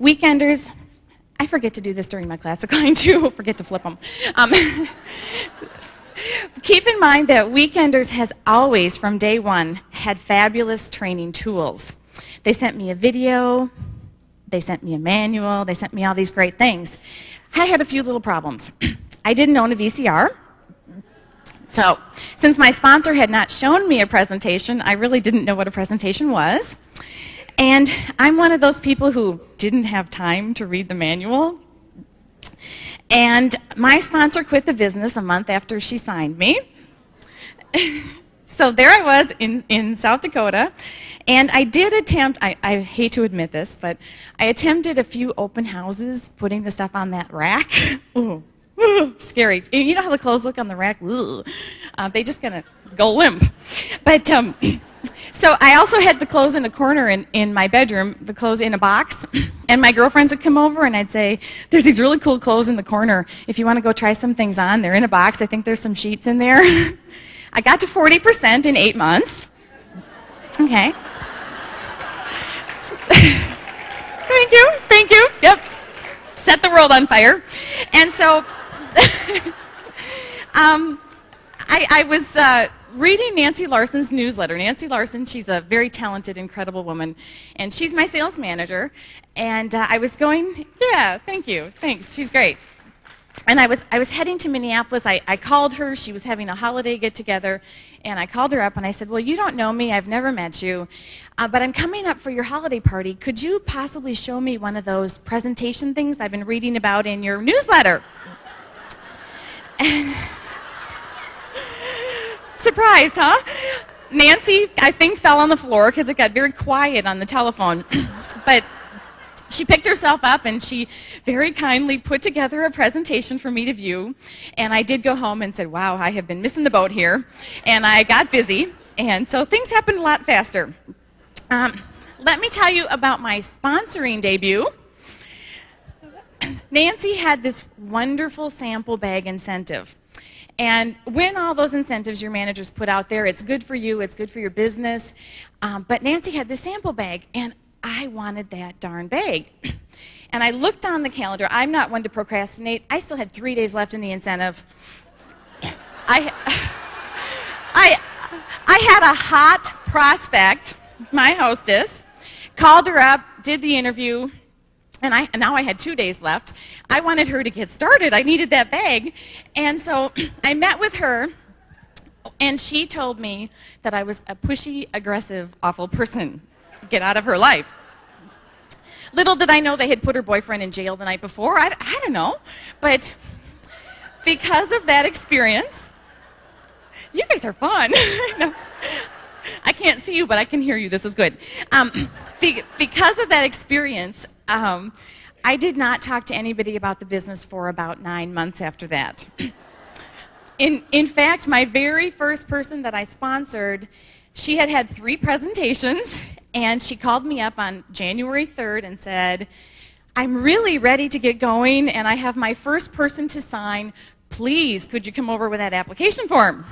Weekenders, I forget to do this during my class decline too, forget to flip them. Keep in mind that Weekenders has always, from day one, had fabulous training tools. They sent me a video, they sent me a manual, they sent me all these great things. I had a few little problems. I didn't own a VCR. So, since my sponsor had not shown me a presentation, I really didn't know what a presentation was. And I'm one of those people who didn't have time to read the manual. And my sponsor quit the business a month after she signed me. So there I was in South Dakota, and I did attempt, I hate to admit this, but I attempted a few open houses putting the stuff on that rack. Ooh. Scary. You know how the clothes look on the rack? They just kind of go limp. But so I also had the clothes in a corner in my bedroom, the clothes in a box, and my girlfriends would come over and I'd say, there's these really cool clothes in the corner. If you want to go try some things on, they're in a box. I think there's some sheets in there. I got to 40% in 8 months. Okay. Thank you. Yep. Set the world on fire. And so I was reading Nancy Larson's newsletter. Nancy Larson, she's a very talented, incredible woman, and she's my sales manager. And I was going, yeah, thank you, thanks, she's great. And I was heading to Minneapolis. I called her. She was having a holiday get-together, and I called her up and I said, well, you don't know me. I've never met you, but I'm coming up for your holiday party. Could you possibly show me one of those presentation things I've been reading about in your newsletter? And surprise, huh? Nancy, I think, fell on the floor because it got very quiet on the telephone. But she picked herself up and she very kindly put together a presentation for me to view. And I did go home and said, wow, I have been missing the boat here. And I got busy. And so things happened a lot faster. Let me tell you about my sponsoring debut. Nancy had this wonderful sample bag incentive. And when all those incentives your managers put out there, it's good for you, it's good for your business. But Nancy had this sample bag, and I wanted that darn bag. And I looked on the calendar. I'm not one to procrastinate. I still had 3 days left in the incentive. I had a hot prospect, my hostess, called her up, did the interview, and now I had 2 days left. I wanted her to get started. I needed that bag. And so I met with her, and she told me that I was a pushy, aggressive, awful person. Get out of her life. Little did I know they had put her boyfriend in jail the night before. I don't know. But because of that experience, you guys are fun. No, I can't see you, but I can hear you. This is good. Because of that experience, I did not talk to anybody about the business for about 9 months after that. In fact, my very first person that I sponsored, she had had 3 presentations, and she called me up on January 3rd and said, I'm really ready to get going, and I have my first person to sign. Please, could you come over with that application form?